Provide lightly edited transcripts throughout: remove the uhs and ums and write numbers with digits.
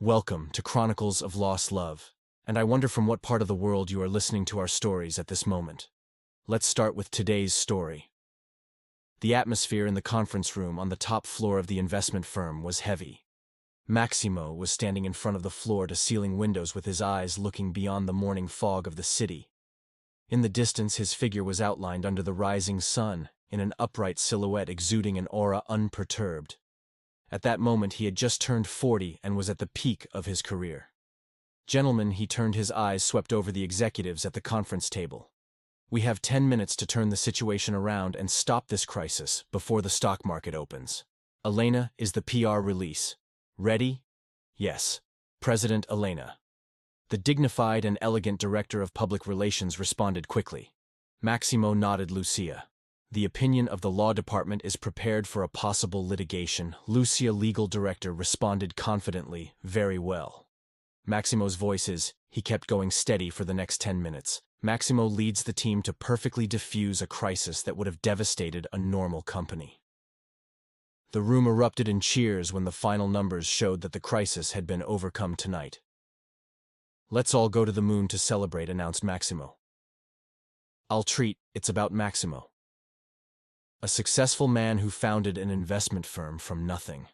Welcome to Chronicles of Lost Love, and I wonder from what part of the world you are listening to our stories at this moment. Let's start with today's story. The atmosphere in the conference room on the top floor of the investment firm was heavy. Maximo was standing in front of the floor-to-ceiling windows with his eyes looking beyond the morning fog of the city. In the distance, his figure was outlined under the rising sun, in an upright silhouette exuding an aura unperturbed. At that moment, he had just turned 40 and was at the peak of his career. Gentlemen, he turned, his eyes swept over the executives at the conference table. We have 10 minutes to turn the situation around and stop this crisis before the stock market opens. Elena is the PR release. Ready? Yes. President Elena. The dignified and elegant director of public relations responded quickly. Maximo nodded. Lucia. The opinion of the law department is prepared for a possible litigation. Lucia, legal director, responded confidently. Very well. Maximo's voices, he kept going steady for the next 10 minutes. Maximo leads the team to perfectly diffuse a crisis that would have devastated a normal company. The room erupted in cheers when the final numbers showed that the crisis had been overcome tonight. Let's all go to the moon to celebrate, announced Maximo. I'll treat, it's about Maximo. A successful man who founded an investment firm from nothing.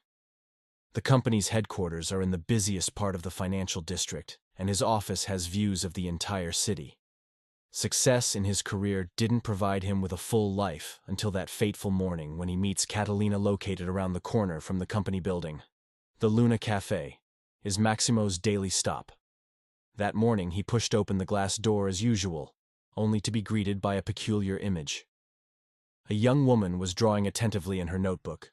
The company's headquarters are in the busiest part of the financial district, and his office has views of the entire city. Success in his career didn't provide him with a full life until that fateful morning when he meets Catalina, located around the corner from the company building. The Luna Cafe is Maximo's daily stop. That morning he pushed open the glass door as usual, only to be greeted by a peculiar image. A young woman was drawing attentively in her notebook,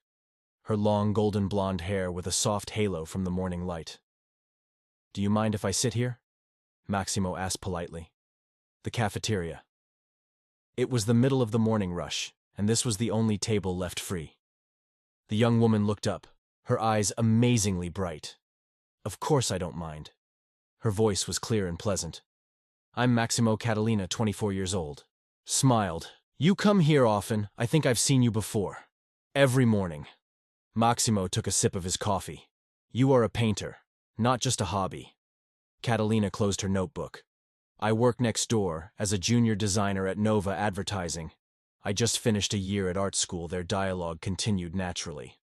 her long golden blonde hair with a soft halo from the morning light. "Do you mind if I sit here?" Maximo asked politely. The cafeteria. It was the middle of the morning rush, and this was the only table left free. The young woman looked up, her eyes amazingly bright. "Of course I don't mind." Her voice was clear and pleasant. "I'm Maximo Catalina, 24 years old." Smiled. "You come here often. I think I've seen you before." "Every morning." Maximo took a sip of his coffee. "You are a painter, not just a hobby." Catalina closed her notebook. "I work next door as a junior designer at Nova Advertising. I just finished a year at art school." Their dialogue continued naturally.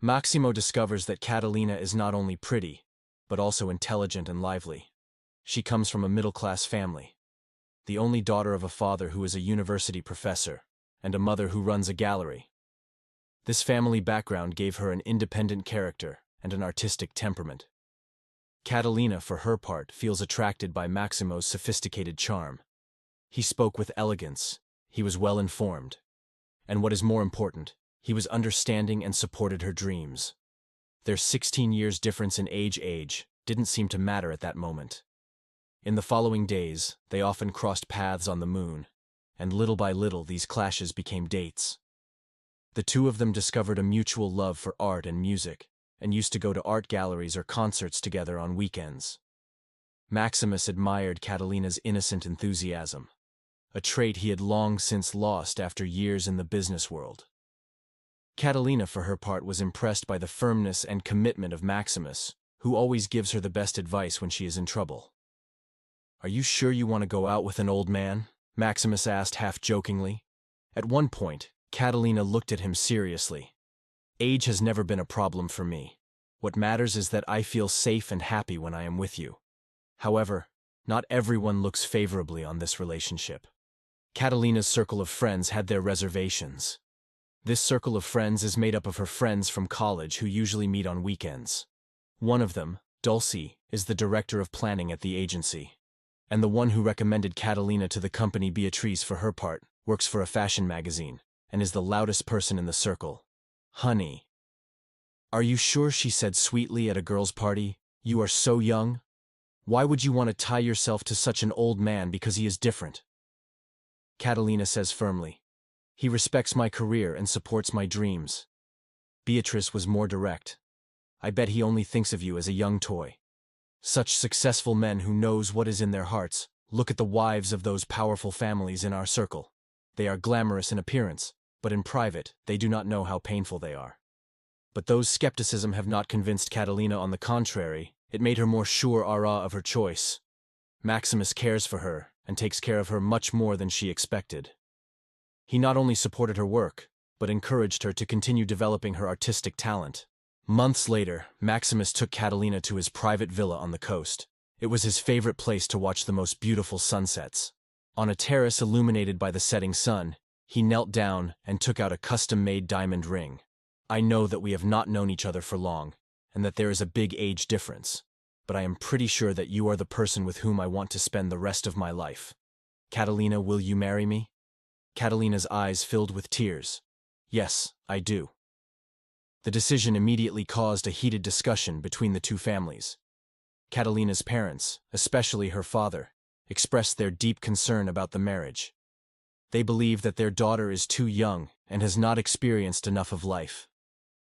Maximo discovers that Catalina is not only pretty, but also intelligent and lively. She comes from a middle-class family, the only daughter of a father who is a university professor and a mother who runs a gallery. This family background gave her an independent character and an artistic temperament. Catalina, for her part, feels attracted by Maximo's sophisticated charm. He spoke with elegance, he was well-informed, and what is more important, he was understanding and supported her dreams. Their 16 years difference in age didn't seem to matter at that moment. In the following days, they often crossed paths on the moon, and little by little these clashes became dates. The two of them discovered a mutual love for art and music, and used to go to art galleries or concerts together on weekends. Maximus admired Catalina's innocent enthusiasm, a trait he had long since lost after years in the business world. Catalina, for her part, was impressed by the firmness and commitment of Maximus, who always gives her the best advice when she is in trouble. "Are you sure you want to go out with an old man?" Maximus asked half-jokingly. At one point, Catalina looked at him seriously. "Age has never been a problem for me. What matters is that I feel safe and happy when I am with you. However, not everyone looks favorably on this relationship." Catalina's circle of friends had their reservations. This circle of friends is made up of her friends from college who usually meet on weekends. One of them, Dulcie, is the director of planning at the agency. And the one who recommended Catalina to the company, Beatrice, for her part, works for a fashion magazine, and is the loudest person in the circle. "Honey." "Are you sure?" she said sweetly at a girl's party. "You are so young. Why would you want to tie yourself to such an old man because he is different?" Catalina says firmly, "He respects my career and supports my dreams." Beatrice was more direct. "I bet he only thinks of you as a young toy. Such successful men who knows what is in their hearts. Look at the wives of those powerful families in our circle. They are glamorous in appearance, but in private, they do not know how painful they are." But those skepticism have not convinced Catalina. On the contrary, it made her more sure of her choice. Maximus cares for her and takes care of her much more than she expected. He not only supported her work, but encouraged her to continue developing her artistic talent. Months later, Maximus took Catalina to his private villa on the coast. It was his favorite place to watch the most beautiful sunsets. On a terrace illuminated by the setting sun, he knelt down and took out a custom-made diamond ring. I know that we have not known each other for long, and that there is a big age difference, but I am pretty sure that you are the person with whom I want to spend the rest of my life. Catalina, will you marry me? Catalina's eyes filled with tears. Yes, I do. The decision immediately caused a heated discussion between the two families. Catalina's parents, especially her father, expressed their deep concern about the marriage. They believe that their daughter is too young and has not experienced enough of life.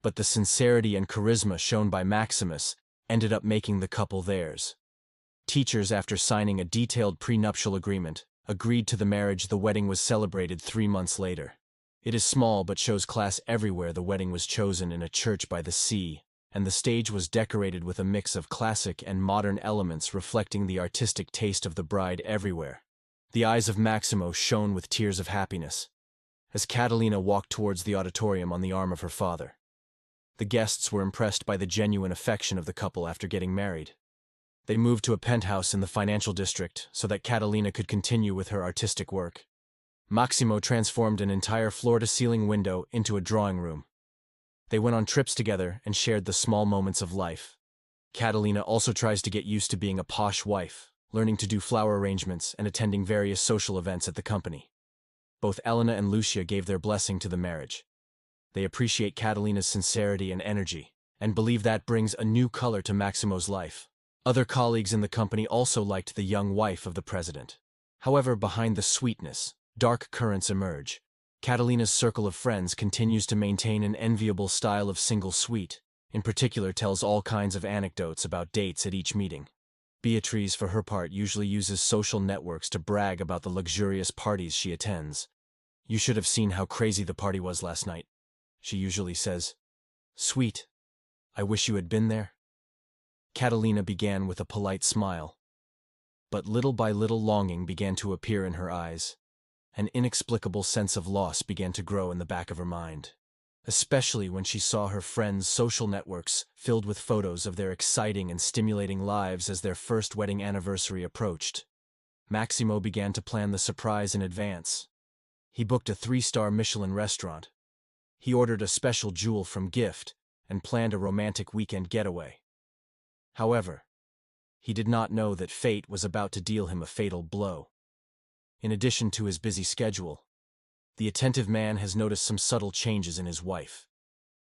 But the sincerity and charisma shown by Maximus ended up making the couple theirs. Teachers, after signing a detailed prenuptial agreement, agreed to the marriage. The wedding was celebrated 3 months later. It is small but shows class everywhere. The wedding was chosen in a church by the sea, and the stage was decorated with a mix of classic and modern elements reflecting the artistic taste of the bride everywhere. The eyes of Maximo shone with tears of happiness as Catalina walked towards the auditorium on the arm of her father. The guests were impressed by the genuine affection of the couple after getting married. They moved to a penthouse in the financial district so that Catalina could continue with her artistic work. Maximo transformed an entire floor-to-ceiling window into a drawing room. They went on trips together and shared the small moments of life. Catalina also tries to get used to being a posh wife, learning to do flower arrangements and attending various social events at the company. Both Elena and Lucia gave their blessing to the marriage. They appreciate Catalina's sincerity and energy, and believe that brings a new color to Maximo's life. Other colleagues in the company also liked the young wife of the president. However, behind the sweetness, dark currents emerge. Catalina's circle of friends continues to maintain an enviable style of single suite, in particular tells all kinds of anecdotes about dates at each meeting. Beatrice, for her part, usually uses social networks to brag about the luxurious parties she attends. You should have seen how crazy the party was last night, she usually says. Sweet, I wish you had been there. Catalina began with a polite smile. But little by little longing began to appear in her eyes. An inexplicable sense of loss began to grow in the back of her mind, especially when she saw her friends' social networks filled with photos of their exciting and stimulating lives as their first wedding anniversary approached. Maximo began to plan the surprise in advance. He booked a 3-star Michelin restaurant. He ordered a special jewel from Gift and planned a romantic weekend getaway. However, he did not know that fate was about to deal him a fatal blow. In addition to his busy schedule, the attentive man has noticed some subtle changes in his wife.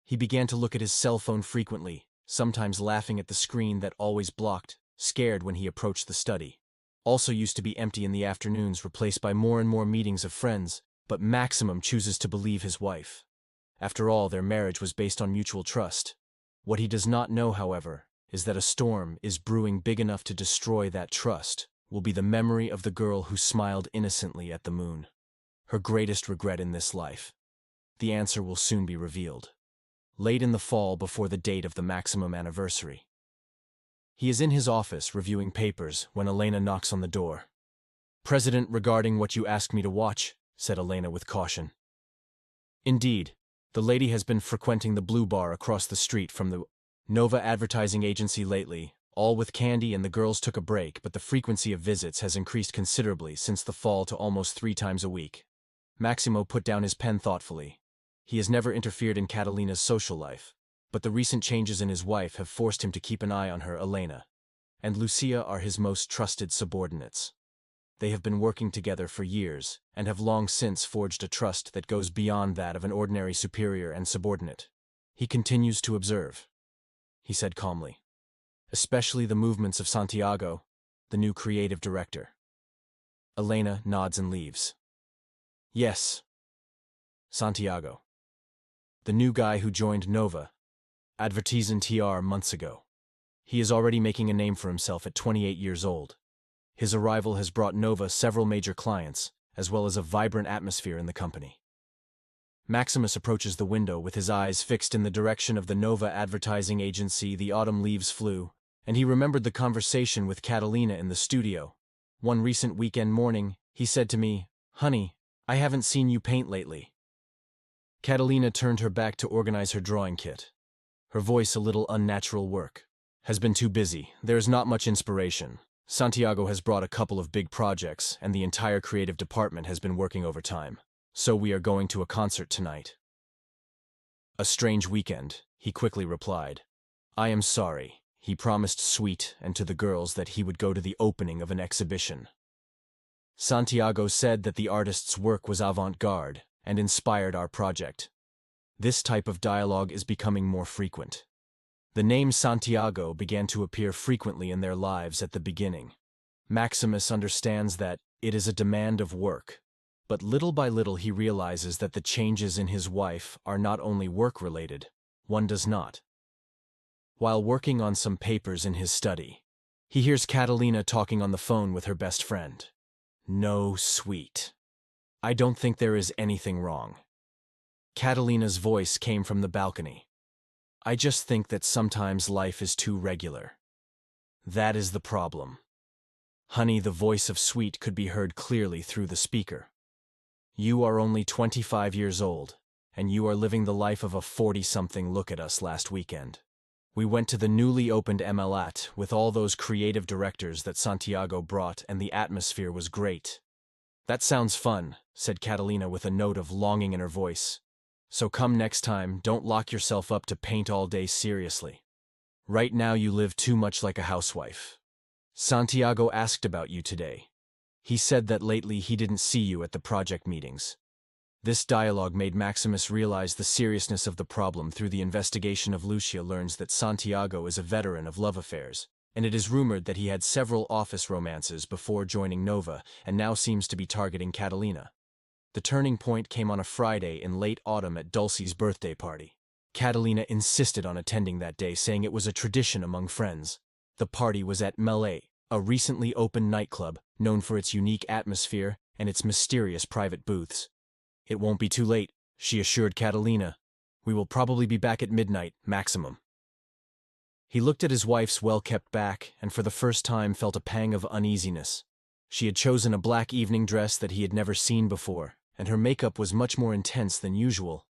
He began to look at his cell phone frequently, sometimes laughing at the screen that always blocked, scared when he approached the study. Also used to be empty in the afternoons, replaced by more and more meetings of friends, but Maximum chooses to believe his wife. After all, their marriage was based on mutual trust. What he does not know, however, is that a storm is brewing big enough to destroy that trust. Will be the memory of the girl who smiled innocently at the moon. Her greatest regret in this life. The answer will soon be revealed. Late in the fall, before the date of the Maximum anniversary. He is in his office reviewing papers when Elena knocks on the door. President, regarding what you asked me to watch, said Elena with caution. Indeed, the lady has been frequenting the Blue Bar across the street from the Nova advertising agency lately, all with candy, and the girls took a break, but the frequency of visits has increased considerably since the fall to almost 3 times a week. Maximo put down his pen thoughtfully. He has never interfered in Catalina's social life, but the recent changes in his wife have forced him to keep an eye on her. Elena and Lucia are his most trusted subordinates. They have been working together for years, and have long since forged a trust that goes beyond that of an ordinary superior and subordinate. He continues to observe, he said calmly. Especially the movements of Santiago, the new creative director. Elena nods and leaves. Yes. Santiago. The new guy who joined Nova, advertising TR months ago. He is already making a name for himself at 28 years old. His arrival has brought Nova several major clients, as well as a vibrant atmosphere in the company. Maximus approaches the window with his eyes fixed in the direction of the Nova advertising agency. The autumn leaves flew, and he remembered the conversation with Catalina in the studio. One recent weekend morning, he said to me, "Honey, I haven't seen you paint lately." Catalina turned her back to organize her drawing kit. Her voice a little unnatural. "Work has been too busy. There's not much inspiration. Santiago has brought a couple of big projects, and the entire creative department has been working overtime. So we are going to a concert tonight." "A strange weekend," he quickly replied. "I am sorry." He promised Sweet and to the girls that he would go to the opening of an exhibition. Santiago said that the artist's work was avant-garde and inspired our project. This type of dialogue is becoming more frequent. The name Santiago began to appear frequently in their lives at the beginning. Maximus understands that it is a demand of work, but little by little he realizes that the changes in his wife are not only work-related. One does not. While working on some papers in his study, he hears Catalina talking on the phone with her best friend. "No, Sweet. I don't think there is anything wrong." Catalina's voice came from the balcony. "I just think that sometimes life is too regular. That is the problem." "Honey," the voice of Sweet could be heard clearly through the speaker. "You are only 25 years old, and you are living the life of a 40-something. Look at us last weekend. We went to the newly opened MLAT with all those creative directors that Santiago brought, and the atmosphere was great." "That sounds fun," said Catalina with a note of longing in her voice. "So come next time. Don't lock yourself up to paint all day. Seriously. Right now you live too much like a housewife. Santiago asked about you today. He said that lately he didn't see you at the project meetings." This dialogue made Maximus realize the seriousness of the problem. Through the investigation of Lucia learns that Santiago is a veteran of love affairs, and it is rumored that he had several office romances before joining Nova and now seems to be targeting Catalina. The turning point came on a Friday in late autumn at Dulcie's birthday party. Catalina insisted on attending that day, saying it was a tradition among friends. The party was at Melee, a recently opened nightclub known for its unique atmosphere and its mysterious private booths. "It won't be too late," she assured Catalina. "We will probably be back at midnight, maximum." He looked at his wife's well-kept back and for the first time felt a pang of uneasiness. She had chosen a black evening dress that he had never seen before, and her makeup was much more intense than usual.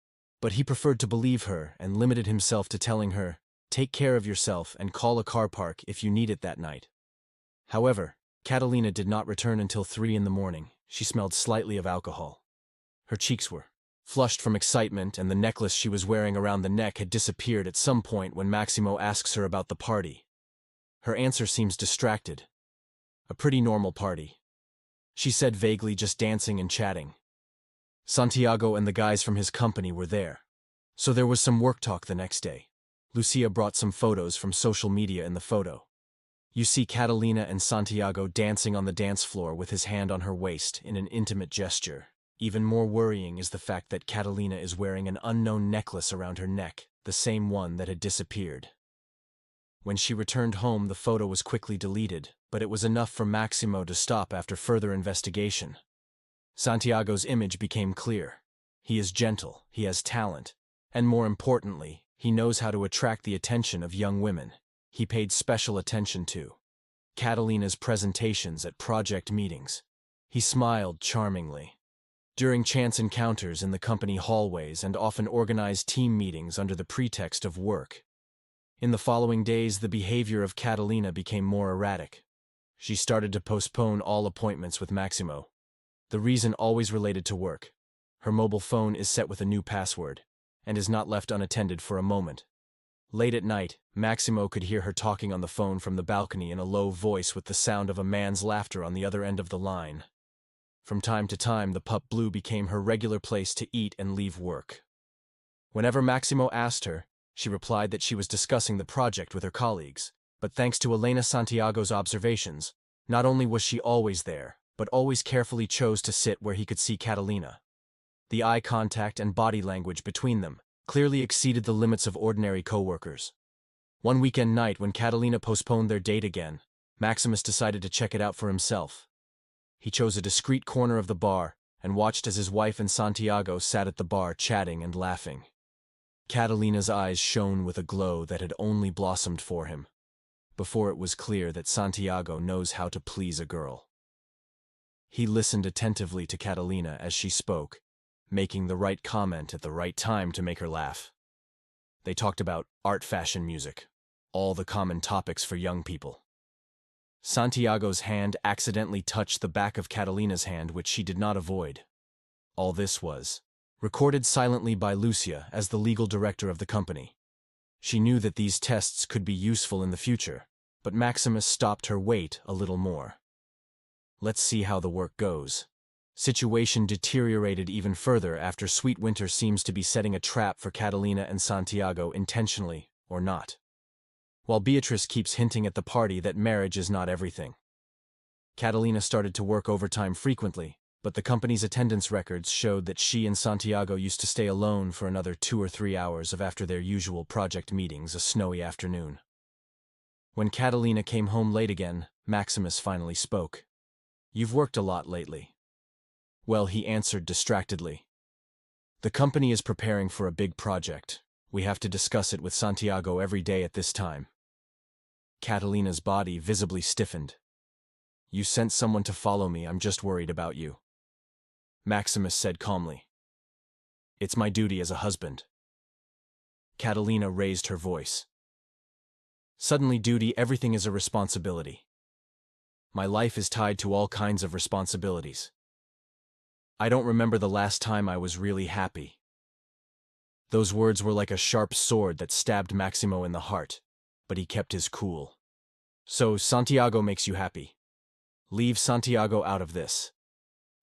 But he preferred to believe her and limited himself to telling her, "Take care of yourself and call a car park if you need it that night." However, Catalina did not return until 3 in the morning. She smelled slightly of alcohol. Her cheeks were flushed from excitement, and the necklace she was wearing around the neck had disappeared at some point when Maximo asks her about the party. Her answer seems distracted. "A pretty normal party," she said vaguely, "just dancing and chatting." Santiago and the guys from his company were there. So there was some work talk the next day. Lucia brought some photos from social media in the photo. You see Catalina and Santiago dancing on the dance floor with his hand on her waist in an intimate gesture. Even more worrying is the fact that Catalina is wearing an unknown necklace around her neck, the same one that had disappeared. When she returned home, the photo was quickly deleted, but it was enough for Maximo to stop after further investigation. Santiago's image became clear. He is gentle, he has talent, and more importantly, he knows how to attract the attention of young women. He paid special attention to Catalina's presentations at project meetings. He smiled charmingly during chance encounters in the company hallways and often organized team meetings under the pretext of work. In the following days, the behavior of Catalina became more erratic. She started to postpone all appointments with Maximo. The reason always related to work. Her mobile phone is set with a new password and is not left unattended for a moment. Late at night, Maximo could hear her talking on the phone from the balcony in a low voice with the sound of a man's laughter on the other end of the line. From time to time, the Pup Blue became her regular place to eat and leave work. Whenever Maximo asked her, she replied that she was discussing the project with her colleagues, but thanks to Elena Santiago's observations, not only was she always there, but always carefully chose to sit where he could see Catalina. The eye contact and body language between them clearly exceeded the limits of ordinary co-workers. One weekend night, when Catalina postponed their date again, Maximus decided to check it out for himself. He chose a discreet corner of the bar and watched as his wife and Santiago sat at the bar chatting and laughing. Catalina's eyes shone with a glow that had only blossomed for him, before it was clear that Santiago knows how to please a girl. He listened attentively to Catalina as she spoke, making the right comment at the right time to make her laugh. They talked about art, fashion, music, all the common topics for young people. Santiago's hand accidentally touched the back of Catalina's hand, which she did not avoid. All this was recorded silently by Lucia as the legal director of the company. She knew that these tests could be useful in the future, but Maximus stopped her. Wait a little more. Let's see how the work goes. Situation deteriorated even further after Sweet Winter seems to be setting a trap for Catalina and Santiago, intentionally or not. While Beatrice keeps hinting at the party that marriage is not everything. Catalina started to work overtime frequently, but the company's attendance records showed that she and Santiago used to stay alone for another 2 or 3 hours after their usual project meetings a snowy afternoon. When Catalina came home late again, Maximus finally spoke. "You've worked a lot lately." "Well," he answered distractedly. "The company is preparing for a big project. We have to discuss it with Santiago every day at this time." Catalina's body visibly stiffened. "You sent someone to follow me. I'm just worried about you," Maximus said calmly. "It's my duty as a husband." Catalina raised her voice. "Suddenly duty, everything is a responsibility. My life is tied to all kinds of responsibilities. I don't remember the last time I was really happy." Those words were like a sharp sword that stabbed Maximo in the heart, but he kept his cool. "So Santiago makes you happy. Leave Santiago out of this,"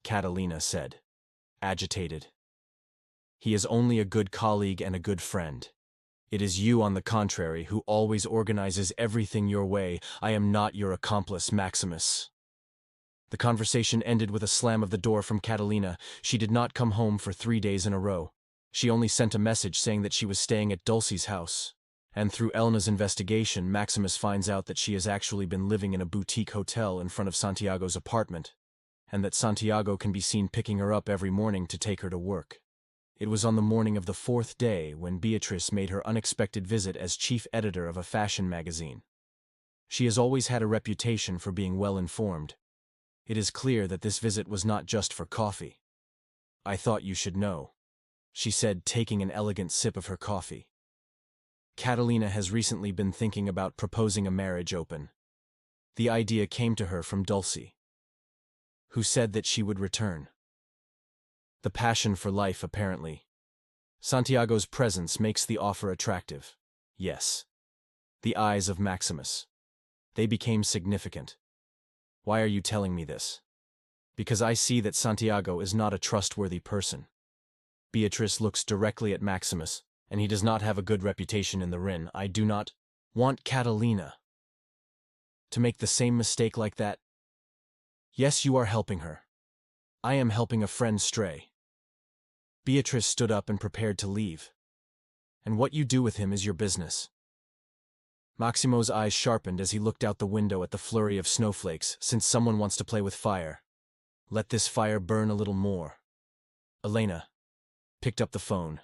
Catalina said, agitated. "He is only a good colleague and a good friend. It is you, on the contrary, who always organizes everything your way. I am not your accomplice, Maximus." The conversation ended with a slam of the door from Catalina. She did not come home for 3 days in a row. She only sent a message saying that she was staying at Dulcie's house. And through Elna's investigation, Maximus finds out that she has actually been living in a boutique hotel in front of Santiago's apartment, and that Santiago can be seen picking her up every morning to take her to work. It was on the morning of the 4th day when Beatrice made her unexpected visit as chief editor of a fashion magazine. She has always had a reputation for being well-informed. It is clear that this visit was not just for coffee. "I thought you should know," she said, taking an elegant sip of her coffee. Catalina has recently been thinking about proposing a marriage open. The idea came to her from Dulcie, who said that she would return. The passion for life, apparently. Santiago's presence makes the offer attractive. Yes. The eyes of Maximus. They became significant. "Why are you telling me this?" "Because I see that Santiago is not a trustworthy person." Beatrice looks directly at Maximus, and he does not have a good reputation in the ring. "I do not want Catalina to make the same mistake like that." "Yes, you are helping her. I am helping a friend stray." Beatrice stood up and prepared to leave. "And what you do with him is your business." Maximo's eyes sharpened as he looked out the window at the flurry of snowflakes. "Since someone wants to play with fire, let this fire burn a little more." Elena picked up the phone.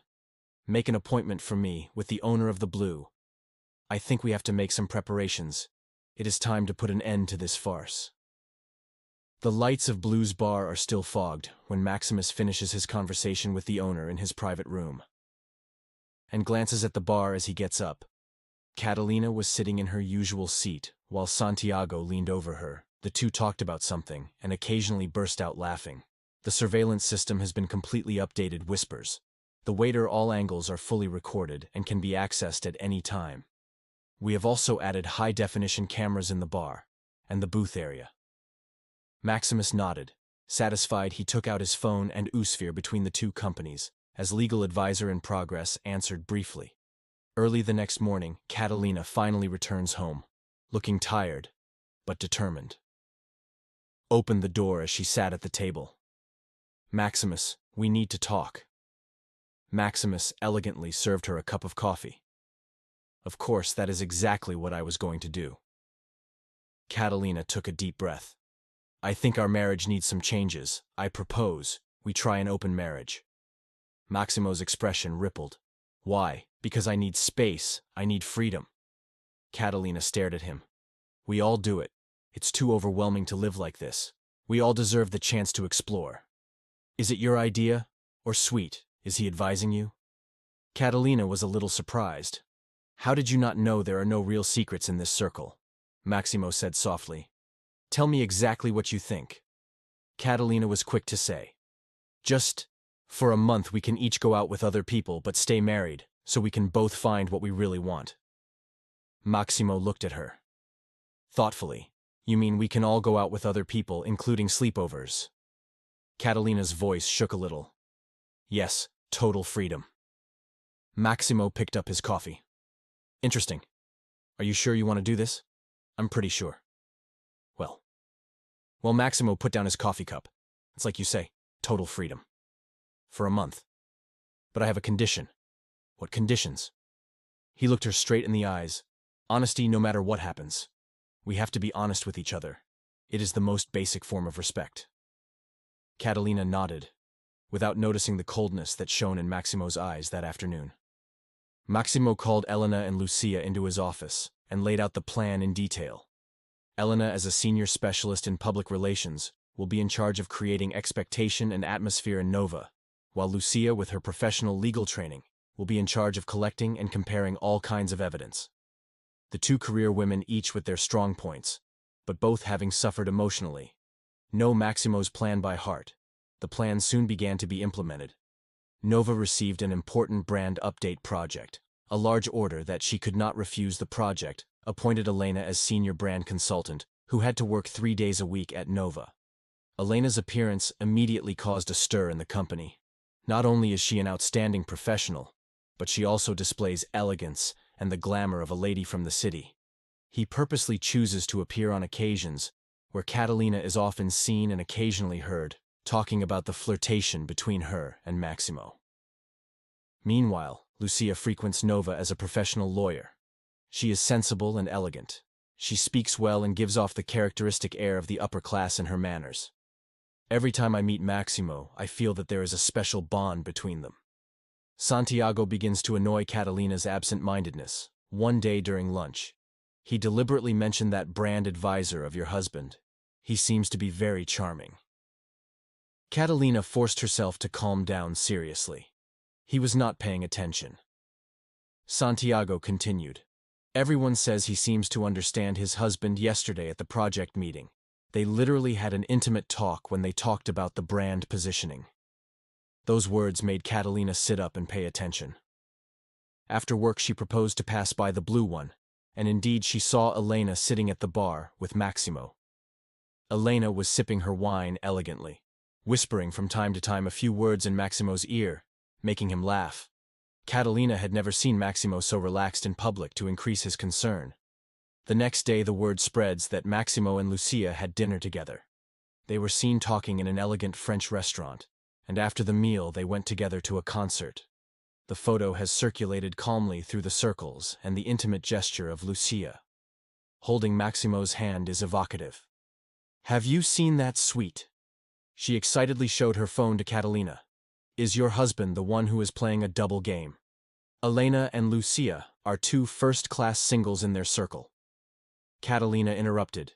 "Make an appointment for me with the owner of the Blue. I think we have to make some preparations. It is time to put an end to this farce." The lights of Blue's bar are still fogged when Maximus finishes his conversation with the owner in his private room, and glances at the bar as he gets up. Catalina was sitting in her usual seat, while Santiago leaned over her. The two talked about something, and occasionally burst out laughing. "The surveillance system has been completely updated," whispers. "The waiter, all angles are fully recorded and can be accessed at any time. We have also added high-definition cameras in the bar and the booth area." Maximus nodded. Satisfied, he took out his phone and oosphere between the two companies, as legal advisor in progress, answered briefly. Early the next morning, Catalina finally returns home, looking tired, but determined. Opened the door as she sat at the table. "Maximus, we need to talk." Maximus elegantly served her a cup of coffee. "Of course, that is exactly what I was going to do." Catalina took a deep breath. "I think our marriage needs some changes. I propose We try an open marriage. Maximo's expression rippled. Why? Because I need space. I need freedom. Catalina stared at him. We all do it. It's too overwhelming to live like this. We all deserve the chance to explore. Is it your idea? Or sweet? Is he advising you? Catalina was a little surprised. How did you not know there are no real secrets in this circle? Maximo said softly. Tell me exactly what you think. Catalina was quick to say. Just, for a month we can each go out with other people but stay married, so we can both find what we really want. Maximo looked at her. Thoughtfully. You mean we can all go out with other people, including sleepovers? Catalina's voice shook a little. Yes, total freedom. Maximo picked up his coffee. Interesting. Are you sure you want to do this? I'm pretty sure. Well, Maximo put down his coffee cup. It's like you say, total freedom. For a month. But I have a condition. What conditions? He looked her straight in the eyes. Honesty no matter what happens. We have to be honest with each other. It is the most basic form of respect. Catalina nodded, without noticing the coldness that shone in Maximo's eyes that afternoon. Maximo called Elena and Lucia into his office and laid out the plan in detail. Elena, as a senior specialist in public relations, will be in charge of creating expectation and atmosphere in Nova, while Lucia, with her professional legal training, will be in charge of collecting and comparing all kinds of evidence. The two career women each with their strong points, but both having suffered emotionally. Know Maximo's plan by heart. The plan soon began to be implemented. Nova received an important brand update project, a large order that she could not refuse. The project appointed Elena as senior brand consultant, who had to work 3 days a week at Nova. Elena's appearance immediately caused a stir in the company. Not only is she an outstanding professional, but she also displays elegance and the glamour of a lady from the city. He purposely chooses to appear on occasions where Catalina is often seen and occasionally heard, talking about the flirtation between her and Maximo. Meanwhile, Lucia frequents Nova as a professional lawyer. She is sensible and elegant. She speaks well and gives off the characteristic air of the upper class in her manners. Every time I meet Maximo, I feel that there is a special bond between them. Santiago begins to annoy Catalina's absent-mindedness. One day during lunch, he deliberately mentioned that brand advisor of your husband. He seems to be very charming. Catalina forced herself to calm down seriously. He was not paying attention. Santiago continued. Everyone says he seems to understand his husband. Yesterday at the project meeting, they literally had an intimate talk when they talked about the brand positioning. Those words made Catalina sit up and pay attention. After work she proposed to pass by the blue one, and indeed she saw Elena sitting at the bar with Maximo. Elena was sipping her wine elegantly, whispering from time to time a few words in Maximo's ear, making him laugh. Catalina had never seen Maximo so relaxed in public to increase his concern. The next day the word spreads that Maximo and Lucia had dinner together. They were seen talking in an elegant French restaurant, and after the meal they went together to a concert. The photo has circulated calmly through the circles, and the intimate gesture of Lucia holding Maximo's hand is evocative. Have you seen that, sweet? She excitedly showed her phone to Catalina. Is your husband the one who is playing a double game? Elena and Lucia are two first-class singles in their circle. Catalina interrupted.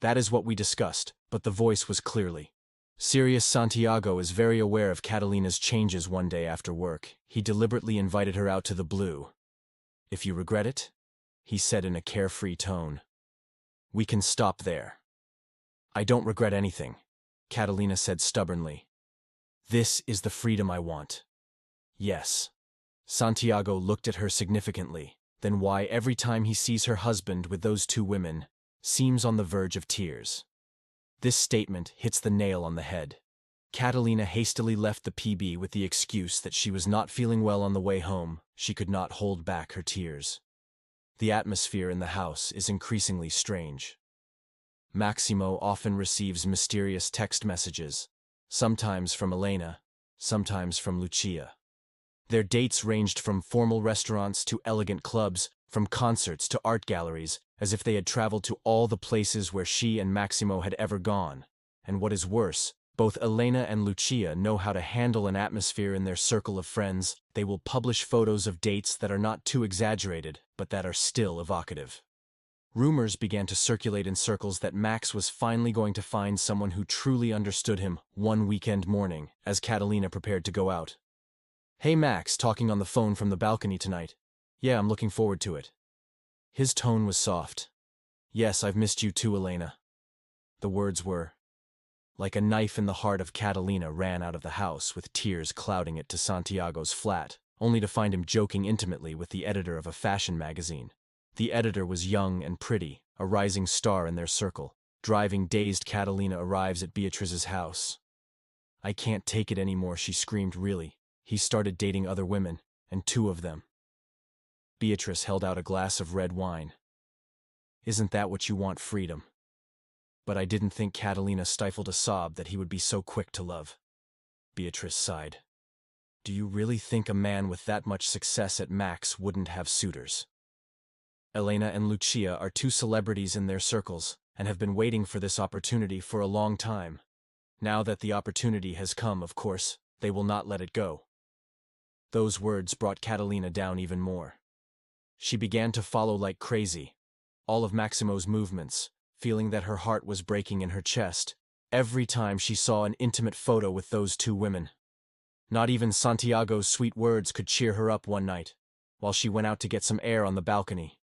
That is what we discussed, but the voice was clearly serious. Santiago is very aware of Catalina's changes. One day after work, he deliberately invited her out to the blue. If you regret it, he said in a carefree tone, we can stop there. I don't regret anything, Catalina said stubbornly. This is the freedom I want. Yes. Santiago looked at her significantly. Then why every time he sees her husband with those two women, seems on the verge of tears? This statement hits the nail on the head. Catalina hastily left the PB with the excuse that she was not feeling well. On the way home, she could not hold back her tears. The atmosphere in the house is increasingly strange. Maximo often receives mysterious text messages, sometimes from Elena, sometimes from Lucia. Their dates ranged from formal restaurants to elegant clubs, from concerts to art galleries, as if they had traveled to all the places where she and Maximo had ever gone. And what is worse, Both Elena and Lucia know how to handle an atmosphere in their circle of friends. They will publish photos of dates that are not too exaggerated, but that are still evocative. Rumors began to circulate in circles that Max was finally going to find someone who truly understood him one weekend morning, as Catalina prepared to go out. "Hey Max, talking on the phone from the balcony tonight. Yeah, I'm looking forward to it." His tone was soft. "Yes, I've missed you too, Elena." The words were like a knife in the heart of Catalina ran out of the house with tears clouding it to Santiago's flat, only to find him joking intimately with the editor of a fashion magazine. The editor was young and pretty, a rising star in their circle. Driving dazed Catalina arrives at Beatrice's house. "I can't take it anymore," she screamed. "Really. He started dating other women, and 2 of them." Beatrice held out a glass of red wine. "Isn't that what you want, freedom?" But I didn't think. Catalina stifled a sob that he would be so quick to love. Beatrice sighed. "Do you really think a man with that much success at Max wouldn't have suitors?" Elena and Lucia are 2 celebrities in their circles, and have been waiting for this opportunity for a long time. Now that the opportunity has come, of course, they will not let it go. Those words brought Catalina down even more. She began to follow like crazy all of Maximo's movements, feeling that her heart was breaking in her chest every time she saw an intimate photo with those 2 women. Not even Santiago's sweet words could cheer her up one night, while she went out to get some air on the balcony.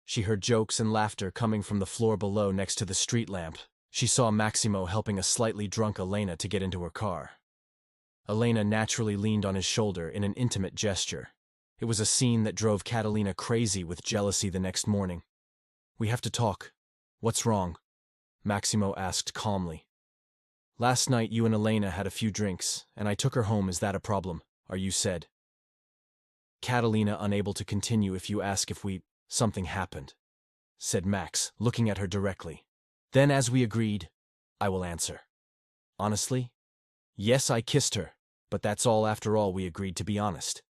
She heard jokes and laughter coming from the floor below next to the street lamp. She saw Maximo helping a slightly drunk Elena to get into her car. Elena naturally leaned on his shoulder in an intimate gesture. It was a scene that drove Catalina crazy with jealousy the next morning. "We have to talk. What's wrong?" Maximo asked calmly. "Last night you and Elena had a few drinks, and I took her home. Is that a problem? Are you said?" Catalina, unable to continue. "If you ask if something happened," said Max, looking at her directly. "Then, as we agreed, I will answer. Honestly? Yes, I kissed her, but that's all. After all, we agreed to be honest."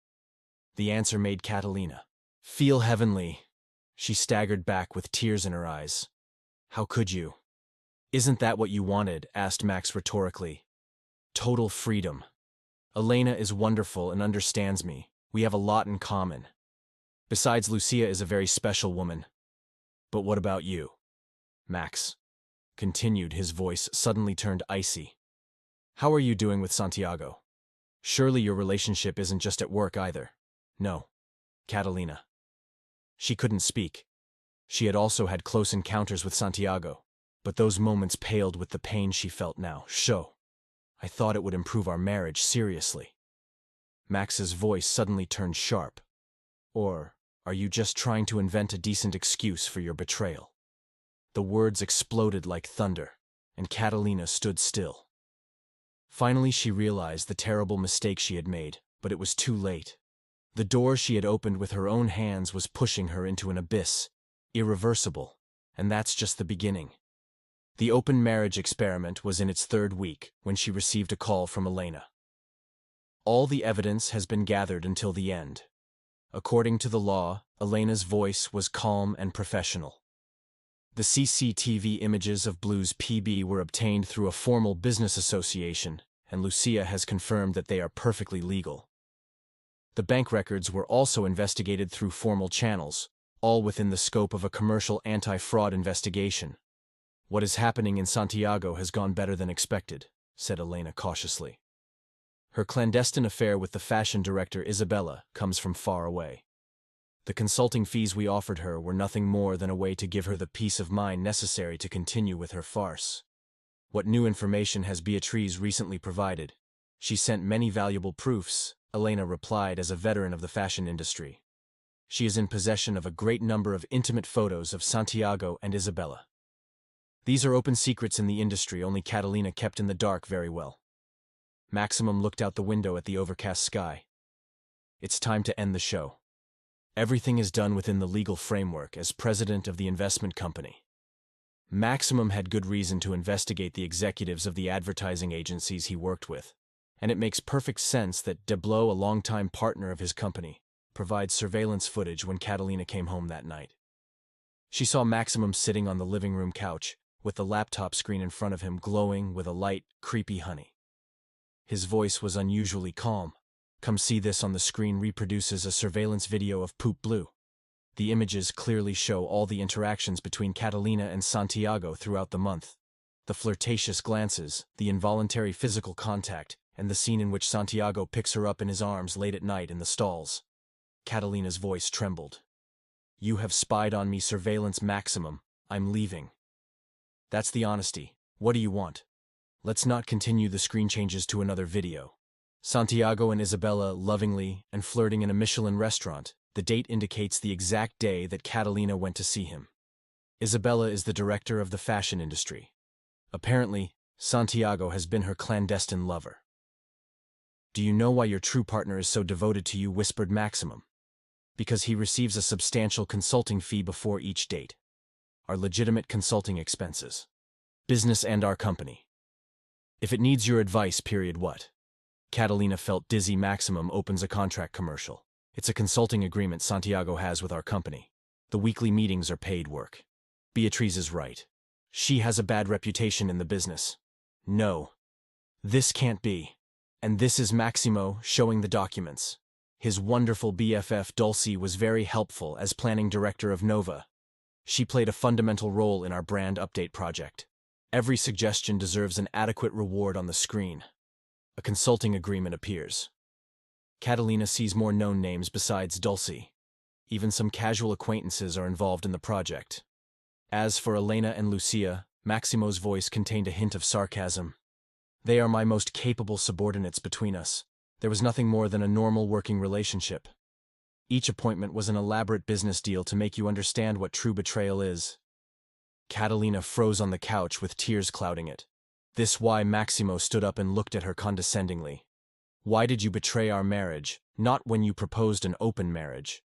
The answer made Catalina feel heavenly. She staggered back with tears in her eyes. "How could you?" "Isn't that what you wanted?" asked Max rhetorically. "Total freedom. Elena is wonderful and understands me. We have a lot in common. Besides, Lucia is a very special woman. But what about you?" Max continued, his voice suddenly turned icy. "How are you doing with Santiago? Surely your relationship isn't just at work either." "No." Catalina. She couldn't speak. She had also had close encounters with Santiago, but those moments paled with the pain she felt now. I thought it would improve our marriage, seriously." Max's voice suddenly turned sharp. "Or are you just trying to invent a decent excuse for your betrayal?" The words exploded like thunder, and Catalina stood still. Finally she realized the terrible mistake she had made, but it was too late. The door she had opened with her own hands was pushing her into an abyss, irreversible, and that's just the beginning. The open marriage experiment was in its 3rd week when she received a call from Elena. "All the evidence has been gathered until the end." According to the law, Elena's voice was calm and professional. The CCTV images of Blue's PB were obtained through a formal business association, and Lucia has confirmed that they are perfectly legal. The bank records were also investigated through formal channels, all within the scope of a commercial anti-fraud investigation. "What is happening in Santiago has gone better than expected," said Elena cautiously. "Her clandestine affair with the fashion director Isabella comes from far away. The consulting fees we offered her were nothing more than a way to give her the peace of mind necessary to continue with her farce. What new information has Beatrice recently provided?" "She sent many valuable proofs," Elena replied as a veteran of the fashion industry. "She is in possession of a great number of intimate photos of Santiago and Isabella. These are open secrets in the industry, only Catalina kept in the dark very well." Maximum looked out the window at the overcast sky. "It's time to end the show. Everything is done within the legal framework as president of the investment company." Maximum had good reason to investigate the executives of the advertising agencies he worked with, and it makes perfect sense that Deblow, a longtime partner of his company, provides surveillance footage when Catalina came home that night. She saw Maximum sitting on the living room couch, with the laptop screen in front of him glowing with a light, creepy honey. His voice was unusually calm. "Come see this on the screen" reproduces a surveillance video of Poop Blue. The images clearly show all the interactions between Catalina and Santiago throughout the month. The flirtatious glances, the involuntary physical contact, and the scene in which Santiago picks her up in his arms late at night in the stalls. Catalina's voice trembled. "You have spied on me, surveillance maximum. I'm leaving." That's the honesty. What do you want? Let's not continue. The screen changes to another video. Santiago and Isabella lovingly and flirting in a Michelin restaurant. The date indicates the exact day that Catalina went to see him. Isabella is the director of the fashion industry. Apparently, Santiago has been her clandestine lover. "Do you know why your true partner is so devoted to you?" whispered Maximum. "Because he receives a substantial consulting fee before each date. Our legitimate consulting expenses. Business and our company. If it needs your advice, period. What?" Catalina felt dizzy. Maximum opens a contract commercial. It's a consulting agreement Santiago has with our company. The weekly meetings are paid work. Beatriz is right. She has a bad reputation in the business. No. This can't be. And this is Maximo showing the documents. His wonderful BFF Dulcie was very helpful as planning director of Nova. She played a fundamental role in our brand update project. Every suggestion deserves an adequate reward on the screen. A consulting agreement appears. Catalina sees more known names besides Dulcie. Even some casual acquaintances are involved in the project. As for Elena and Lucia, Maximo's voice contained a hint of sarcasm. "They are my most capable subordinates. Between us, there was nothing more than a normal working relationship. Each appointment was an elaborate business deal to make you understand what true betrayal is." Catalina froze on the couch with tears clouding it. This why Maximo stood up and looked at her condescendingly. "Why did you betray our marriage? Not when you proposed an open marriage,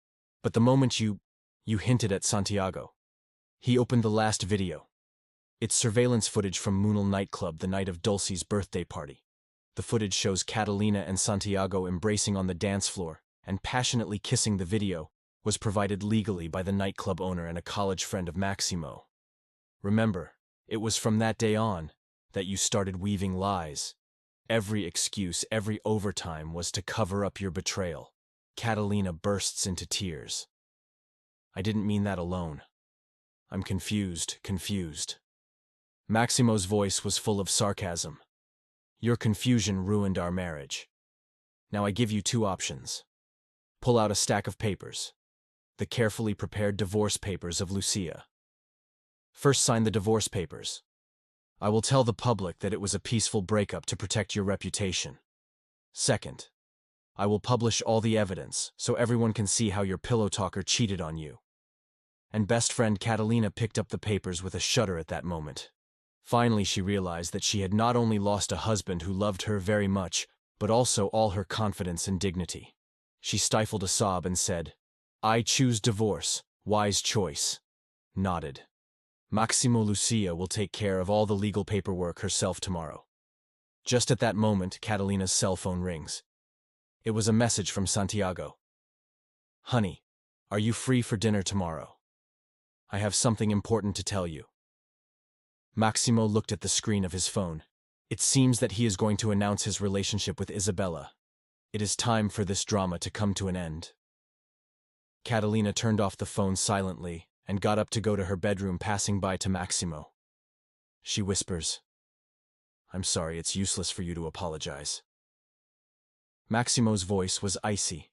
but the moment you hinted at Santiago." He opened the last video. It's surveillance footage from Moonal nightclub the night of Dulcie's birthday party. The footage shows Catalina and Santiago embracing on the dance floor and passionately kissing. The video was provided legally by the nightclub owner and a college friend of Maximo. "Remember, it was from that day on that you started weaving lies. Every excuse, every overtime was to cover up your betrayal." Catalina bursts into tears. "I didn't mean that alone. I'm confused. Maximo's voice was full of sarcasm. "Your confusion ruined our marriage. Now I give you two options. Pull out a stack of papers. The carefully prepared divorce papers of Lucia. First, sign the divorce papers. I will tell the public that it was a peaceful breakup to protect your reputation. Second, I will publish all the evidence so everyone can see how your pillow talker cheated on you." And best friend Catalina picked up the papers with a shudder at that moment. Finally, she realized that she had not only lost a husband who loved her very much, but also all her confidence and dignity. She stifled a sob and said, "I choose divorce. Wise choice." Nodded. "Maximo, Lucia will take care of all the legal paperwork herself tomorrow." Just at that moment, Catalina's cell phone rings. It was a message from Santiago. "Honey, are you free for dinner tomorrow? I have something important to tell you." Maximo looked at the screen of his phone. It seems that he is going to announce his relationship with Isabella. It is time for this drama to come to an end. Catalina turned off the phone silently and got up to go to her bedroom, passing by to Maximo. She whispers, "I'm sorry, it's useless for you to apologize." Maximo's voice was icy.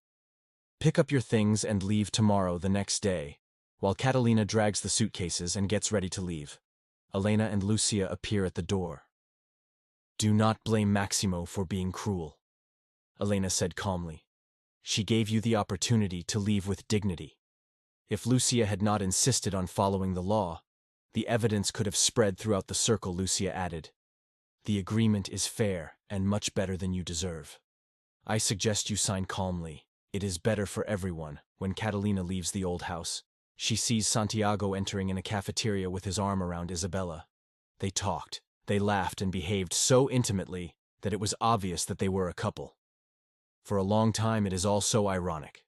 "Pick up your things and leave tomorrow." The next day, while Catalina drags the suitcases and gets ready to leave, Elena and Lucia appear at the door. "Do not blame Maximo for being cruel," Elena said calmly. "She gave you the opportunity to leave with dignity. If Lucia had not insisted on following the law, the evidence could have spread throughout the circle." Lucia added, "The agreement is fair and much better than you deserve. I suggest you sign calmly. It is better for everyone." When Catalina leaves the old house, she sees Santiago entering in a cafeteria with his arm around Isabella. They talked, they laughed and behaved so intimately that it was obvious that they were a couple. For a long time, it is all so ironic.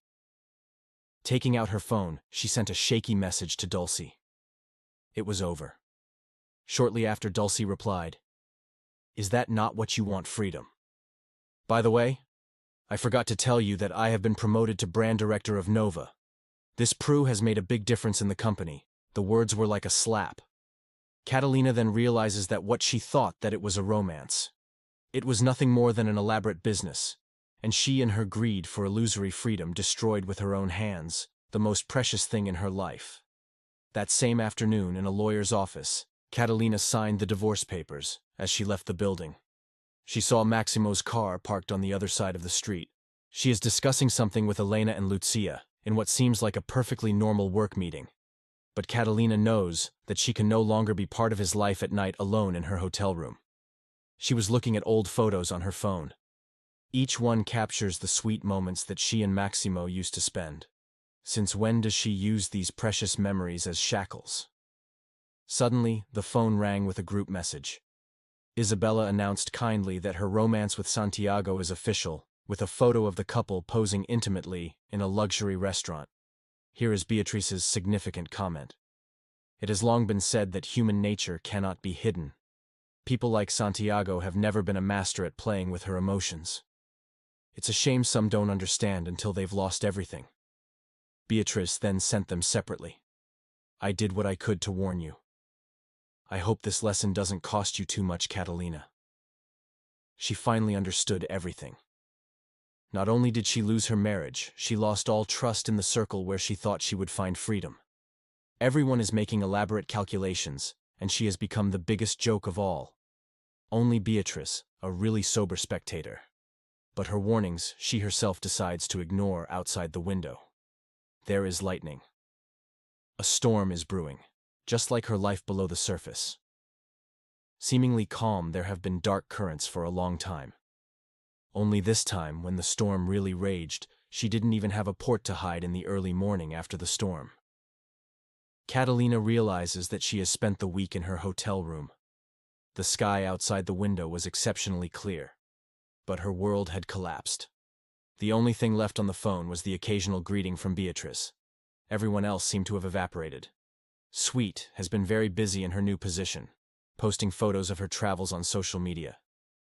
Taking out her phone, she sent a shaky message to Dulcie. It was over. Shortly after, Dulcie replied, "Is that not what you want, freedom? By the way, I forgot to tell you that I have been promoted to brand director of Nova. This Prue has made a big difference in the company." The words were like a slap. Catalina then realizes that what she thought that it was a romance. It was nothing more than an elaborate business, and she, in her greed for illusory freedom, destroyed with her own hands the most precious thing in her life. That same afternoon, in a lawyer's office, Catalina signed the divorce papers. As she left the building, she saw Maximo's car parked on the other side of the street. She is discussing something with Elena and Lucia in what seems like a perfectly normal work meeting. But Catalina knows that she can no longer be part of his life at night alone in her hotel room. She was looking at old photos on her phone. Each one captures the sweet moments that she and Maximo used to spend. Since when does she use these precious memories as shackles? Suddenly, the phone rang with a group message. Isabella announced kindly that her romance with Santiago is official, with a photo of the couple posing intimately in a luxury restaurant. Here is Beatrice's significant comment. "It has long been said that human nature cannot be hidden. People like Santiago have never been a master at playing with her emotions. It's a shame some don't understand until they've lost everything." Beatrice then sent them separately. "I did what I could to warn you. I hope this lesson doesn't cost you too much, Catalina." She finally understood everything. Not only did she lose her marriage, she lost all trust in the circle where she thought she would find freedom. Everyone is making elaborate calculations, and she has become the biggest joke of all. Only Beatrice, a really sober spectator. But her warnings she herself decides to ignore outside the window. There is lightning. A storm is brewing, just like her life below the surface. Seemingly calm, there have been dark currents for a long time. Only this time, when the storm really raged, she didn't even have a port to hide in the early morning after the storm. Catalina realizes that she has spent the week in her hotel room. The sky outside the window was exceptionally clear, but her world had collapsed. The only thing left on the phone was the occasional greeting from Beatrice. Everyone else seemed to have evaporated. Sweet has been very busy in her new position, posting photos of her travels on social media.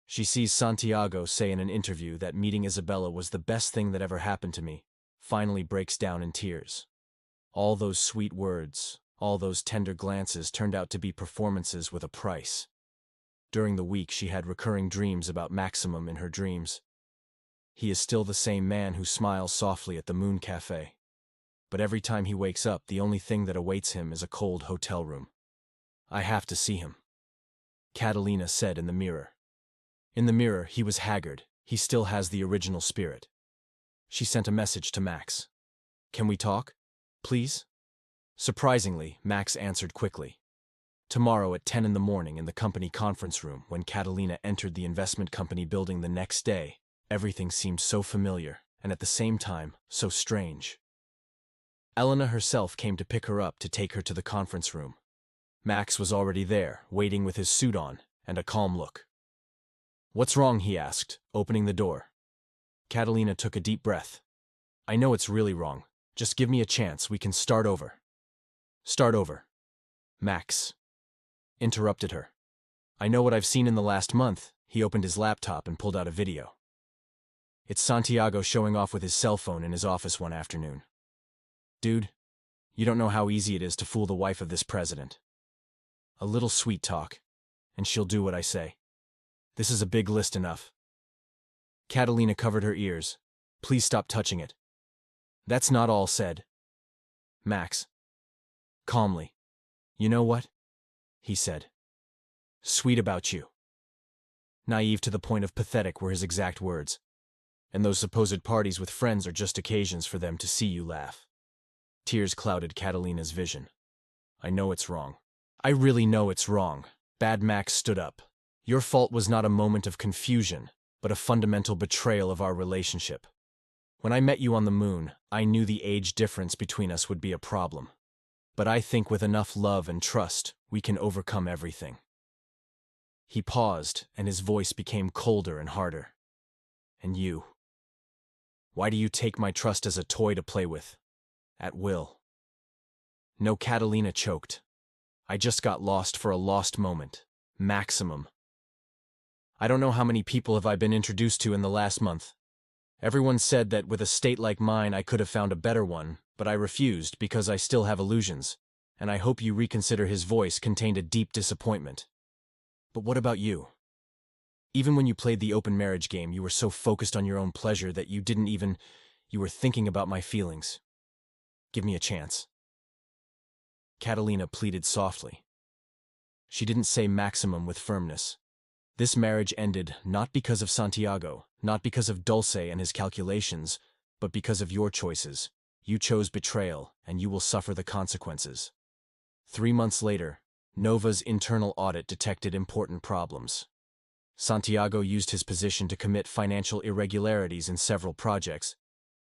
She sees Santiago say in an interview that meeting Isabella was the best thing that ever happened to me, finally breaks down in tears. All those sweet words, all those tender glances turned out to be performances with a price. During the week, she had recurring dreams about Maximum in her dreams. He is still the same man who smiles softly at the Moon Cafe. But every time he wakes up, the only thing that awaits him is a cold hotel room. "I have to see him," Catalina said in the mirror. In the mirror, he was haggard. He still has the original spirit. She sent a message to Max. "Can we talk? Please?" Surprisingly, Max answered quickly. Tomorrow at 10 in the morning in the company conference room. When Catalina entered the investment company building the next day, everything seemed so familiar, and at the same time, so strange. Elena herself came to pick her up to take her to the conference room. Max was already there, waiting with his suit on, and a calm look. "What's wrong?" he asked, opening the door. Catalina took a deep breath. "I know it's really wrong. Just give me a chance, we can start over." "Start over?" Max interrupted her. "I know what I've seen in the last month." He opened his laptop and pulled out a video. It's Santiago showing off with his cell phone in his office one afternoon. "Dude, you don't know how easy it is to fool the wife of this president. A little sweet talk, and she'll do what I say. This is a big list enough." Catalina covered her ears. "Please stop touching it." "That's not all said." Max calmly. "You know what?" he said. "Sweet about you." Naive to the point of pathetic were his exact words. "And those supposed parties with friends are just occasions for them to see you laugh." Tears clouded Catalina's vision. "I know it's wrong. I really know it's wrong." Bad Max stood up. "Your fault was not a moment of confusion, but a fundamental betrayal of our relationship. When I met you on the moon, I knew the age difference between us would be a problem. But I think with enough love and trust, we can overcome everything." He paused, and his voice became colder and harder. "And you? Why do you take my trust as a toy to play with? At will?" No, Catalina choked. I just got lost for a lost moment. Maximum. I don't know how many people have I been introduced to in the last month. Everyone said that with a state like mine I could have found a better one, but I refused because I still have illusions, and I hope you reconsider. His voice contained a deep disappointment. But what about you? Even when you played the open marriage game, you were so focused on your own pleasure that you were thinking about my feelings. Give me a chance. Catalina pleaded softly. She didn't say maximum with firmness. This marriage ended not because of Santiago, not because of Dulce and his calculations, but because of your choices. You chose betrayal, and you will suffer the consequences. 3 months later, Nova's internal audit detected important problems. Santiago used his position to commit financial irregularities in several projects.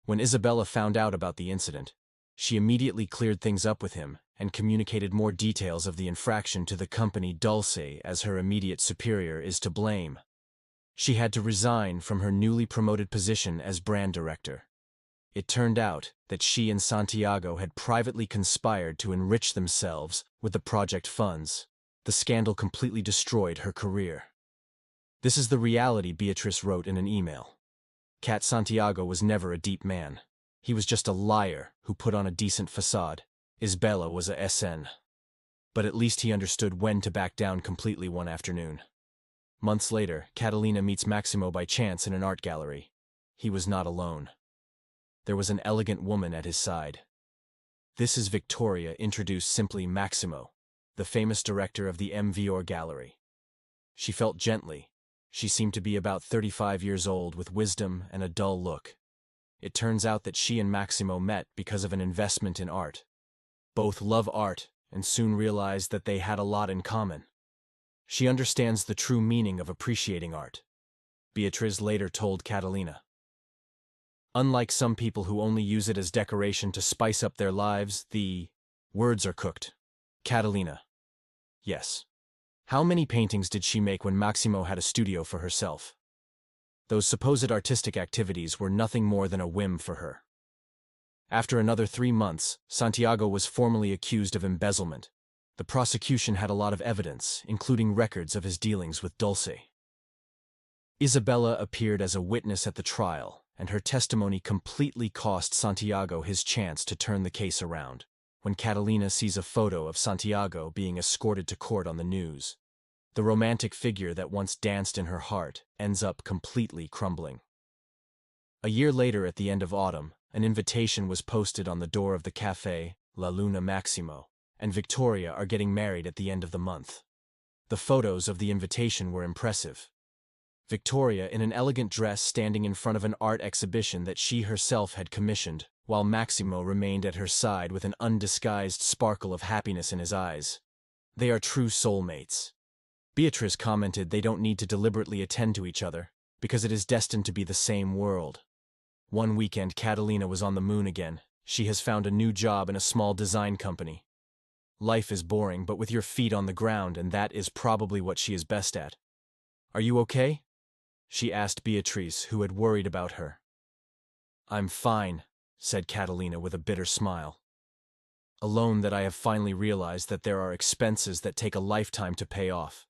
When Isabella found out about the incident, she immediately cleared things up with him and communicated more details of the infraction to the company. Dulce, as her immediate superior, is to blame. She had to resign from her newly promoted position as brand director. It turned out that she and Santiago had privately conspired to enrich themselves with the project funds. The scandal completely destroyed her career. This is the reality, Beatrice wrote in an email. Cat Santiago was never a deep man. He was just a liar who put on a decent facade. Isabella was a SN. But at least he understood when to back down completely one afternoon. Months later, Catalina meets Maximo by chance in an art gallery. He was not alone. There was an elegant woman at his side. This is Victoria, introduced simply Maximo, the famous director of the MVR gallery. She felt gently. She seemed to be about 35 years old with wisdom and a dull look. It turns out that she and Maximo met because of an investment in art. Both love art and soon realized that they had a lot in common. She understands the true meaning of appreciating art, Beatriz later told Catalina. Unlike some people who only use it as decoration to spice up their lives, the words are cooked. Catalina. Yes. How many paintings did she make when Maximo had a studio for herself? Those supposed artistic activities were nothing more than a whim for her. After another 3 months, Santiago was formally accused of embezzlement. The prosecution had a lot of evidence, including records of his dealings with Dulce. Isabella appeared as a witness at the trial, and her testimony completely cost Santiago his chance to turn the case around. When Catalina sees a photo of Santiago being escorted to court on the news, the romantic figure that once danced in her heart ends up completely crumbling. A year later, at the end of autumn, an invitation was posted on the door of the café La Luna. Maximo and Victoria are getting married at the end of the month. The photos of the invitation were impressive. Victoria in an elegant dress standing in front of an art exhibition that she herself had commissioned, while Maximo remained at her side with an undisguised sparkle of happiness in his eyes. They are true soulmates. Beatrice commented they don't need to deliberately attend to each other, because it is destined to be the same world. One weekend, Catalina was on the moon again. She has found a new job in a small design company. Life is boring, but with your feet on the ground, and that is probably what she is best at. Are you okay? She asked Beatrice, who had worried about her. I'm fine, said Catalina with a bitter smile. Alone, that I have finally realized that there are expenses that take a lifetime to pay off.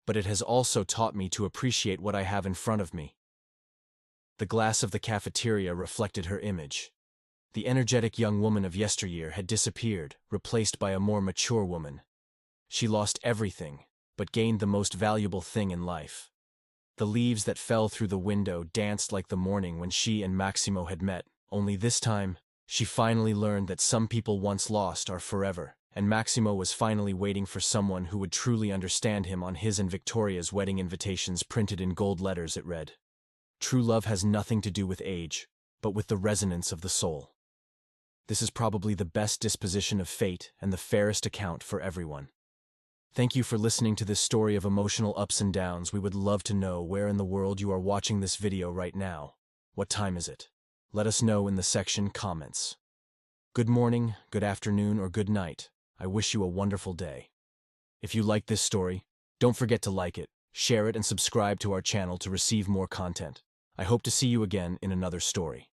But it has also taught me to appreciate what I have in front of me. The glass of the cafeteria reflected her image. The energetic young woman of yesteryear had disappeared, replaced by a more mature woman. She lost everything, but gained the most valuable thing in life. The leaves that fell through the window danced like the morning when she and Maximo had met, only this time, she finally learned that some people once lost are forever, and Maximo was finally waiting for someone who would truly understand him. On his and Victoria's wedding invitations printed in gold letters it read, "True love has nothing to do with age, but with the resonance of the soul." This is probably the best disposition of fate and the fairest account for everyone. Thank you for listening to this story of emotional ups and downs. We would love to know where in the world you are watching this video right now. What time is it? Let us know in the section comments. Good morning, good afternoon, or good night. I wish you a wonderful day. If you like this story, don't forget to like it, share it, and subscribe to our channel to receive more content. I hope to see you again in another story.